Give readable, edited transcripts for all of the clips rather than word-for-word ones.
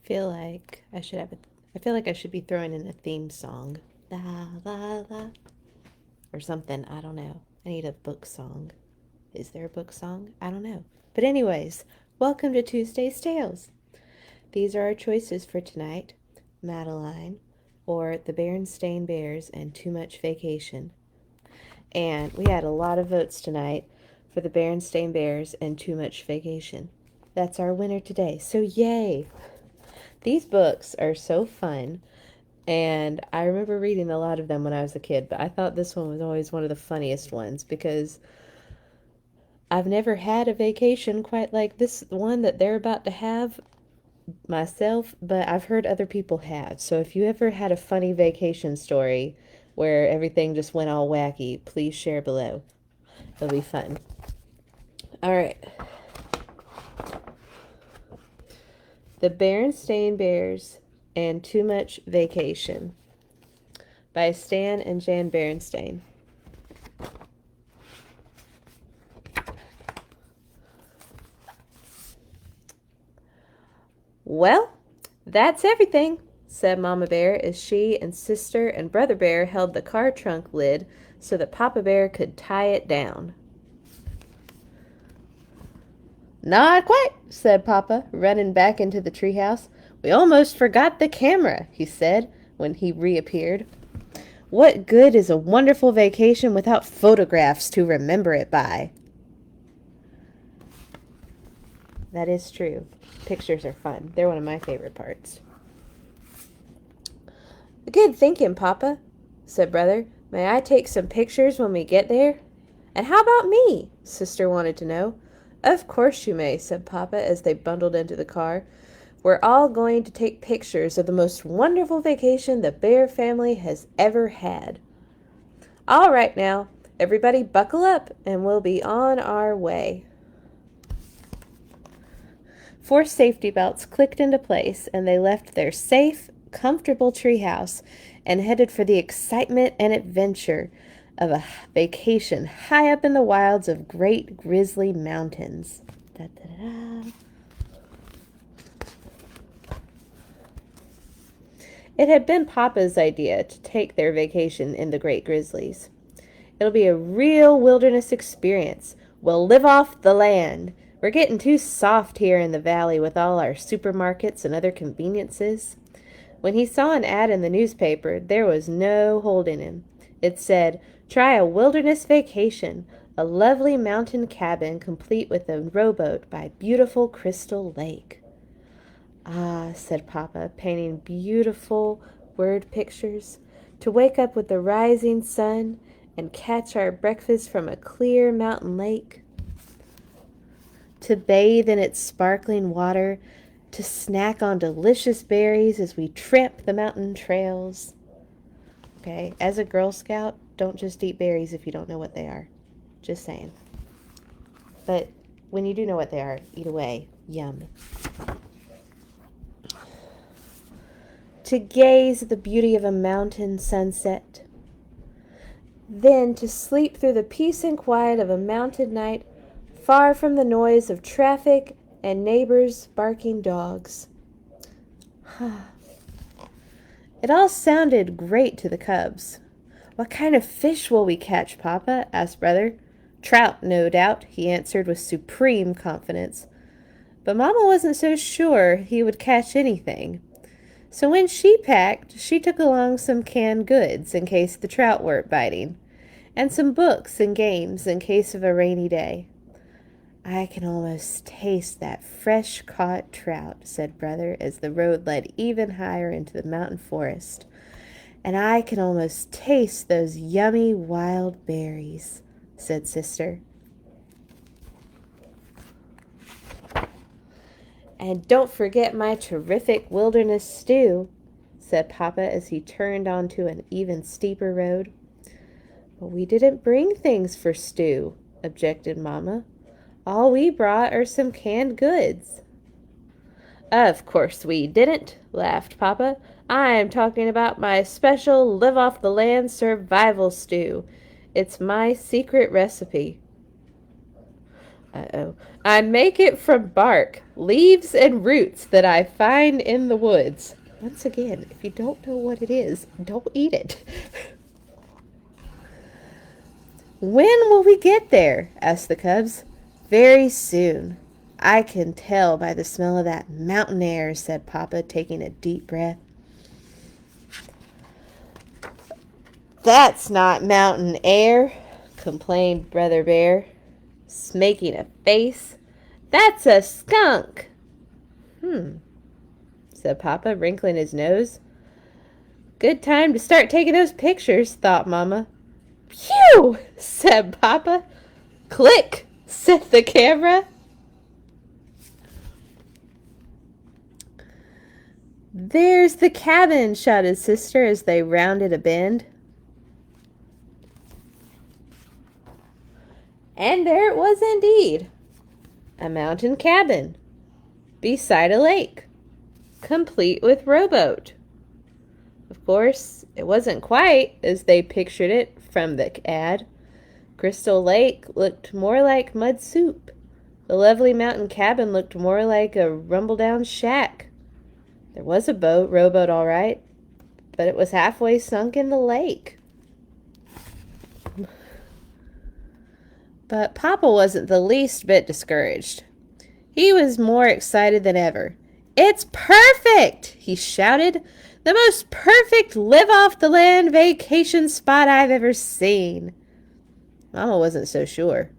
feel like I feel like I should be throwing in a theme song. La la la or something. I don't know. I need a book song. Is there a book song? I don't know. But anyways, welcome to Tuesday's Tales. These are our choices for tonight. Madeline or the Berenstain Bears and Too Much Vacation. And we had a lot of votes tonight for the Berenstain Bears and Too Much Vacation. That's our winner today. So yay! These books are so fun, and I remember reading a lot of them when I was a kid, but I thought this one was always one of the funniest ones because I've never had a vacation quite like this one that they're about to have myself, but I've heard other people have. So if you ever had a funny vacation story where everything just went all wacky, please share below. It'll be fun. All right. The Berenstain Bears and Too Much Vacation by Stan and Jan Berenstain. Well, that's everything, said Mama Bear as she and Sister and Brother Bear held the car trunk lid so that Papa Bear could tie it down. Not quite, said Papa, running back into the treehouse. We almost forgot the camera, he said when he reappeared. What good is a wonderful vacation without photographs to remember it by? That is true. Pictures are fun. They're one of my favorite parts. Good thinking, Papa, said Brother. May I take some pictures when we get there? And how about me? Sister wanted to know. Of course you may, said Papa as they bundled into the car. We're all going to take pictures of the most wonderful vacation the Bear family has ever had. All right now, everybody buckle up and we'll be on our way. 4 safety belts clicked into place and they left their safe, comfortable treehouse and headed for the excitement and adventure of a vacation high up in the wilds of Great Grizzly Mountains. Da, da, da, da. It had been Papa's idea to take their vacation in the Great Grizzlies. It'll be a real wilderness experience. We'll live off the land. We're getting too soft here in the valley with all our supermarkets and other conveniences. When he saw an ad in the newspaper, there was no holding him. It said, try a wilderness vacation, a lovely mountain cabin complete with a rowboat by beautiful Crystal Lake. Ah, said Papa, painting beautiful word pictures, to wake up with the rising sun and catch our breakfast from a clear mountain lake, to bathe in its sparkling water, to snack on delicious berries as we tramp the mountain trails. Okay, as a Girl Scout, don't just eat berries if you don't know what they are. Just saying. But when you do know what they are, eat away. Yum. To gaze at the beauty of a mountain sunset. Then to sleep through the peace and quiet of a mountain night, far from the noise of traffic and neighbors' barking dogs. It all sounded great to the cubs. What kind of fish will we catch, Papa? Asked Brother. Trout, no doubt, he answered with supreme confidence. But Mama wasn't so sure he would catch anything. So when she packed, she took along some canned goods in case the trout weren't biting, and some books and games in case of a rainy day. I can almost taste that fresh-caught trout, said Brother, as the road led even higher into the mountain forest. And I can almost taste those yummy wild berries, said Sister. And don't forget my terrific wilderness stew, said Papa as he turned onto an even steeper road. But we didn't bring things for stew, objected Mama. All we brought are some canned goods. Of course we didn't, laughed Papa. I'm talking about my special live-off-the-land survival stew. It's my secret recipe. Uh-oh. I make it from bark, leaves, and roots that I find in the woods. Once again, if you don't know what it is, don't eat it. When will we get there? Asked the cubs. Very soon. I can tell by the smell of that mountain air, said Papa, taking a deep breath. That's not mountain air, complained Brother Bear, making a face. That's a skunk. Said Papa, wrinkling his nose. Good time to start taking those pictures, thought Mama. Phew, said Papa. Click, said the camera. There's the cabin, shouted Sister as they rounded a bend. And there it was indeed. A mountain cabin beside a lake, complete with rowboat. Of course, it wasn't quite as they pictured it from the ad. Crystal Lake looked more like mud soup. The lovely mountain cabin looked more like a rumble-down shack. There was a rowboat all right, but it was halfway sunk in the lake. But Papa wasn't the least bit discouraged. He was more excited than ever. It's perfect, he shouted. The most perfect live-off-the-land vacation spot I've ever seen. Mama wasn't so sure.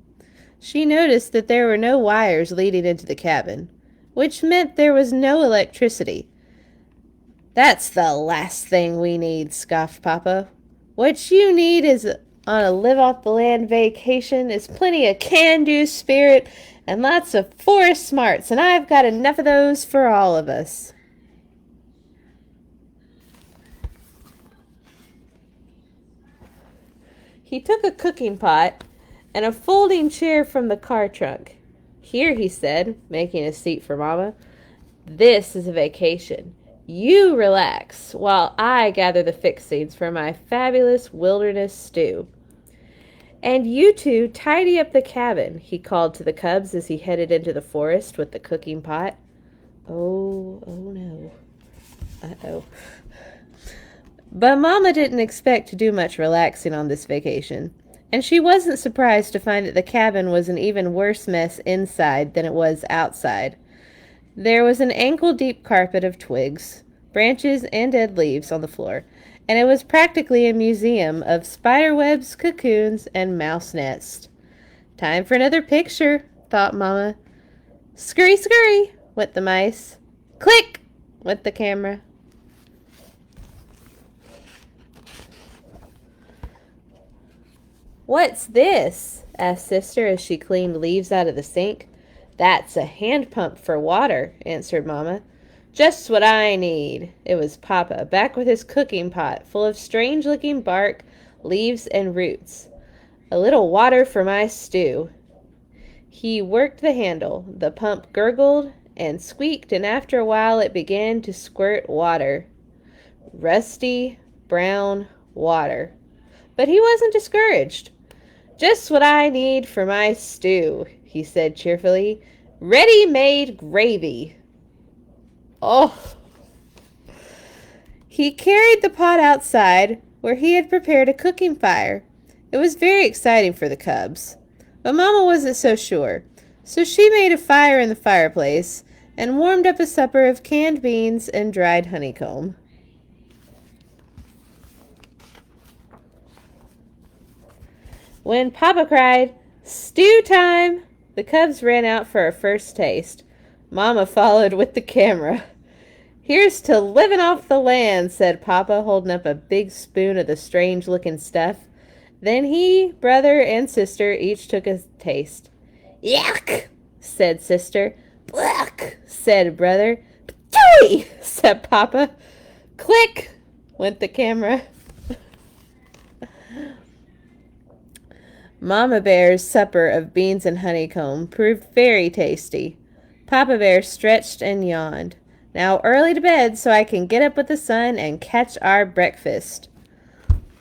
She noticed that there were no wires leading into the cabin, which meant there was no electricity. That's the last thing we need, scoffed Papa. What you need is on a live-off-the-land vacation is plenty of can-do spirit and lots of forest smarts, and I've got enough of those for all of us. He took a cooking pot and a folding chair from the car trunk. Here, he said, making a seat for Mama. This is a vacation. You relax while I gather the fixings for my fabulous wilderness stew. And you two tidy up the cabin, he called to the cubs as he headed into the forest with the cooking pot. Oh no. Uh-oh. But Mama didn't expect to do much relaxing on this vacation, and she wasn't surprised to find that the cabin was an even worse mess inside than it was outside. There was an ankle-deep carpet of twigs, branches, and dead leaves on the floor, and it was practically a museum of spider webs, cocoons, and mouse nests. Time for another picture, thought Mama. Scurry, scurry, went the mice. Click, went the camera. What's this? Asked Sister as she cleaned leaves out of the sink. That's a hand pump for water, answered Mama. Just what I need. It was Papa, back with his cooking pot, full of strange-looking bark, leaves, and roots. A little water for my stew. He worked the handle. The pump gurgled and squeaked, and after a while it began to squirt water. Rusty, brown water. But he wasn't discouraged. Just what I need for my stew, he said cheerfully. Ready-made gravy. Oh! He carried the pot outside, where he had prepared a cooking fire. It was very exciting for the cubs. But Mama wasn't so sure, so she made a fire in the fireplace and warmed up a supper of canned beans and dried honeycomb. When Papa cried, "Stew time!" the cubs ran out for a first taste. Mama followed with the camera. Here's to living off the land, said Papa, holding up a big spoon of the strange-looking stuff. Then he, brother, and sister each took a taste. Yuck, said Sister. Blech, said brother. Ptooey, said Papa. Click, went the camera. Mama Bear's supper of beans and honeycomb proved very tasty. Papa Bear stretched and yawned. Now early to bed so I can get up with the sun and catch our breakfast.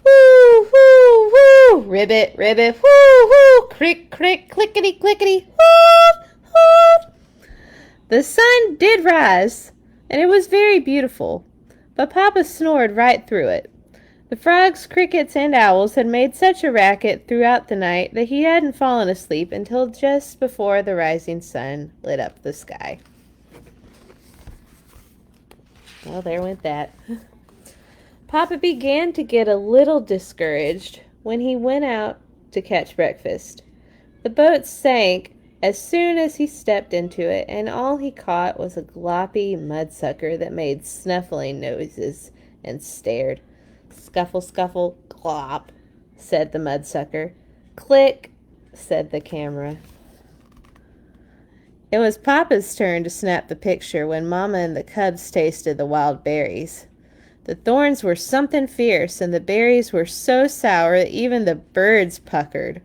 Woo! woo, woo, woo, ribbit, ribbit, woo, woo, crick, crick, clickety, clickety, woo, woo. The sun did rise, and it was very beautiful, but Papa snored right through it. The frogs, crickets, and owls had made such a racket throughout the night that he hadn't fallen asleep until just before the rising sun lit up the sky. Well, there went that. Papa began to get a little discouraged when he went out to catch breakfast. The boat sank as soon as he stepped into it, and all he caught was a gloppy mudsucker that made snuffling noises and stared. Scuffle, scuffle, glop, said the mudsucker. Click, said the camera. It was Papa's turn to snap the picture when Mama and the cubs tasted the wild berries. The thorns were something fierce, and the berries were so sour that even the birds puckered.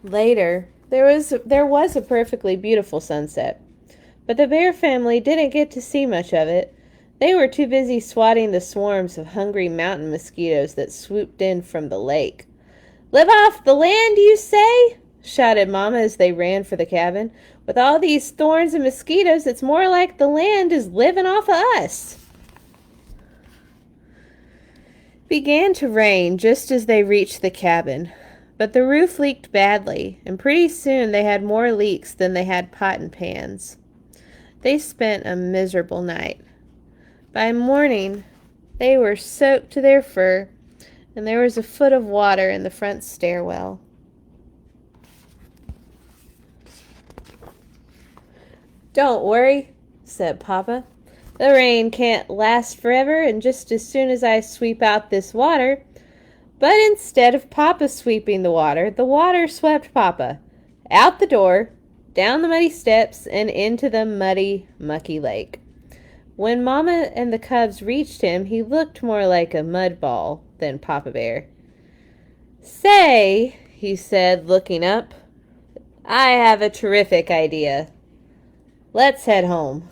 Later, there was a perfectly beautiful sunset, but the bear family didn't get to see much of it. They were too busy swatting the swarms of hungry mountain mosquitoes that swooped in from the lake. "Live off the land, you say?" shouted Mama as they ran for the cabin. "With all these thorns and mosquitoes, it's more like the land is living off of us." It began to rain just as they reached the cabin, but the roof leaked badly, and pretty soon they had more leaks than they had pot and pans. They spent a miserable night. By morning, they were soaked to their fur, and there was a foot of water in the front stairwell. "Don't worry," said Papa. "The rain can't last forever, and just as soon as I sweep out this water..." But instead of Papa sweeping the water swept Papa out the door, down the muddy steps, and into the muddy, mucky lake. When Mama and the cubs reached him, he looked more like a mud ball than Papa Bear. "Say," he said, looking up, "I have a terrific idea. Let's head home."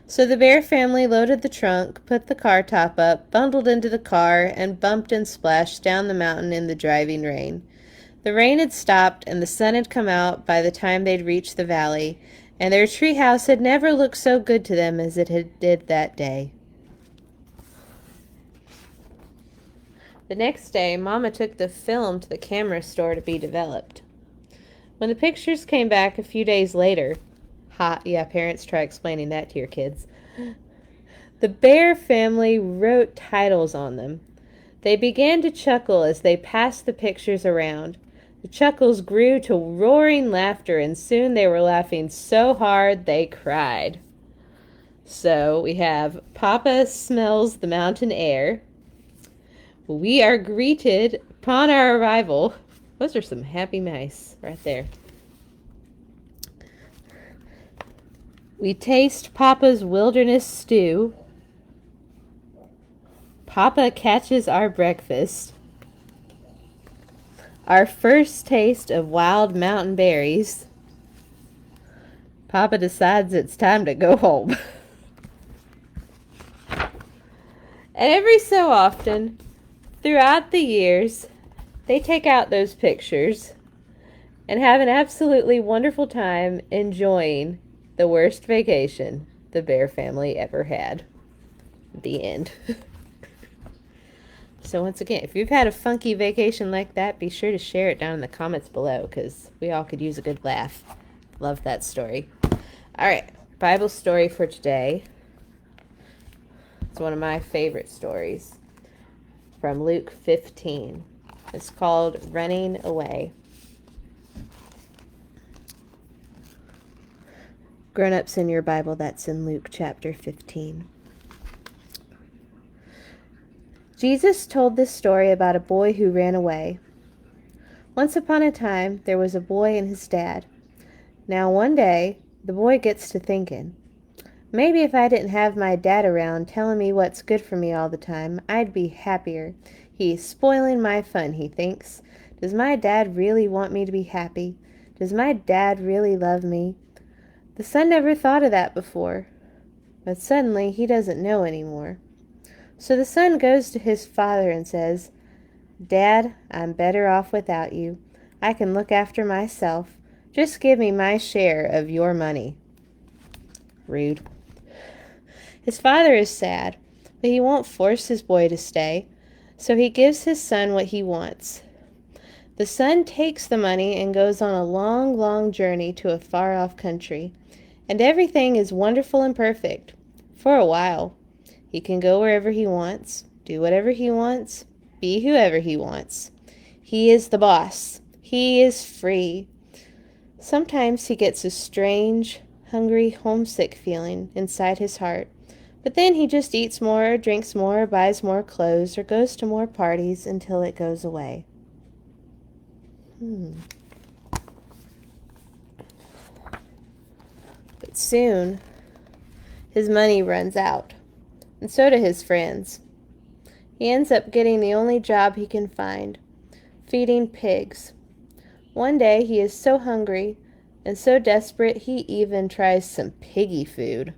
So the bear family loaded the trunk, put the car top up, bundled into the car, and bumped and splashed down the mountain in the driving rain. The rain had stopped, and the sun had come out by the time they'd reached the valley, and their treehouse had never looked so good to them as it did that day. The next day, Mama took the film to the camera store to be developed. When the pictures came back a few days later, yeah, parents, try explaining that to your kids. The bear family wrote titles on them. They began to chuckle as they passed the pictures around. The chuckles grew to roaring laughter, and soon they were laughing so hard they cried. So we have Papa smells the mountain air. We are greeted upon our arrival. Those are some happy mice right there. We taste Papa's wilderness stew. Papa catches our breakfast. Our first taste of wild mountain berries. Papa decides it's time to go home. And every so often, throughout the years, they take out those pictures and have an absolutely wonderful time enjoying the worst vacation the bear family ever had. The end. So once again, if you've had a funky vacation like that, be sure to share it down in the comments below, because we all could use a good laugh. Love that story. All right, Bible story for today. It's one of my favorite stories from Luke 15. It's called Running Away. Grown-ups, in your Bible, that's in Luke chapter 15. Jesus told this story about a boy who ran away. Once upon a time, there was a boy and his dad. Now one day, the boy gets to thinking, maybe if I didn't have my dad around telling me what's good for me all the time, I'd be happier. He's spoiling my fun, he thinks. Does my dad really want me to be happy? Does my dad really love me? The son never thought of that before. But suddenly he doesn't know anymore. So the son goes to his father and says, "Dad, I'm better off without you. I can look after myself. Just give me my share of your money." Rude. His father is sad, but he won't force his boy to stay, so he gives his son what he wants. The son takes the money and goes on a long, long journey to a far-off country, and everything is wonderful and perfect. For a while. He can go wherever he wants, do whatever he wants, be whoever he wants. He is the boss. He is free. Sometimes he gets a strange, hungry, homesick feeling inside his heart, but then he just eats more, drinks more, buys more clothes, or goes to more parties until it goes away. But soon, his money runs out, and so do his friends. He ends up getting the only job he can find, feeding pigs. One day he is so hungry and so desperate he even tries some piggy food.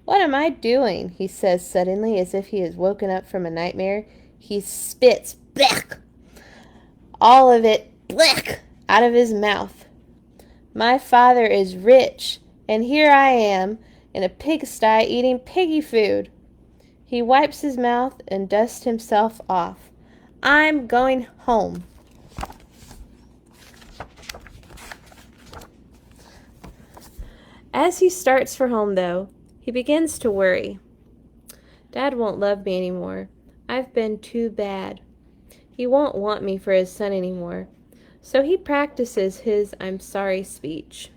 "What am I doing?" he says suddenly, as if he has woken up from a nightmare. He spits, blech, all of it, blech, out of his mouth. "My father is rich, and here I am in a pigsty eating piggy food." He wipes his mouth and dusts himself off. "I'm going home." As he starts for home, though, he begins to worry. Dad won't love me anymore. I've been too bad. He won't want me for his son anymore. So he practices his "I'm sorry" speech.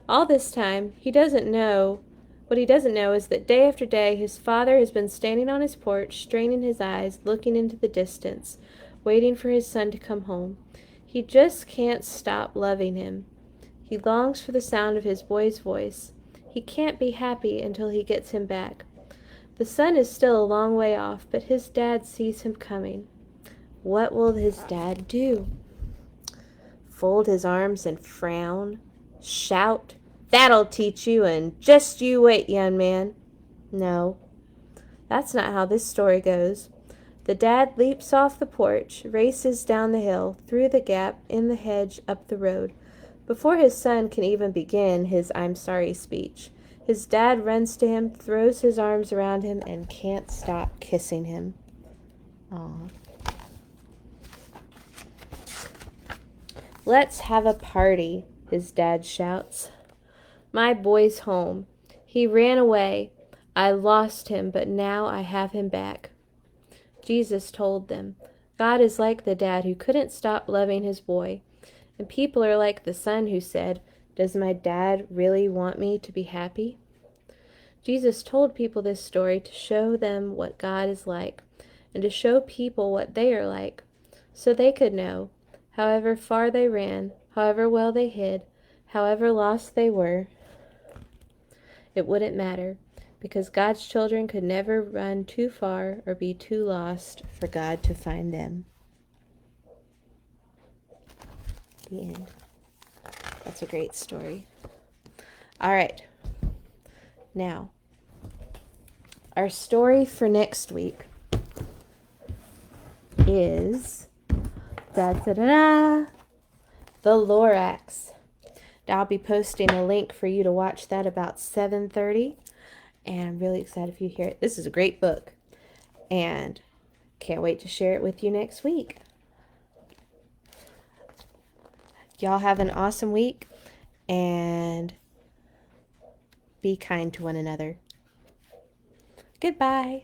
All this time, what he doesn't know is that day after day, his father has been standing on his porch, straining his eyes, looking into the distance, waiting for his son to come home. He just can't stop loving him. He longs for the sound of his boy's voice. He can't be happy until he gets him back. The son is still a long way off, but his dad sees him coming. What will his dad do? Fold his arms and frown? Shout, "That'll teach you, and just you wait, young man"? No, that's not how this story goes. The dad leaps off the porch, races down the hill, through the gap, in the hedge, up the road. Before his son can even begin his "I'm sorry" speech, his dad runs to him, throws his arms around him, and can't stop kissing him. Aww. "Let's have a party," his dad shouts. "My boy's home. He ran away. I lost him, but now I have him back." Jesus told them, God is like the dad who couldn't stop loving his boy. And people are like the son who said, "Does my dad really want me to be happy?" Jesus told people this story to show them what God is like, and to show people what they are like, so they could know, however far they ran, however well they hid, however lost they were, it wouldn't matter, because God's children could never run too far or be too lost for God to find them. The end. That's a great story. All right. Now, our story for next week is the Lorax. I'll be posting a link for you to watch that about 7:30, and I'm really excited for you to hear it. This is a great book, and can't wait to share it with you next week. Y'all have an awesome week, and be kind to one another. Goodbye.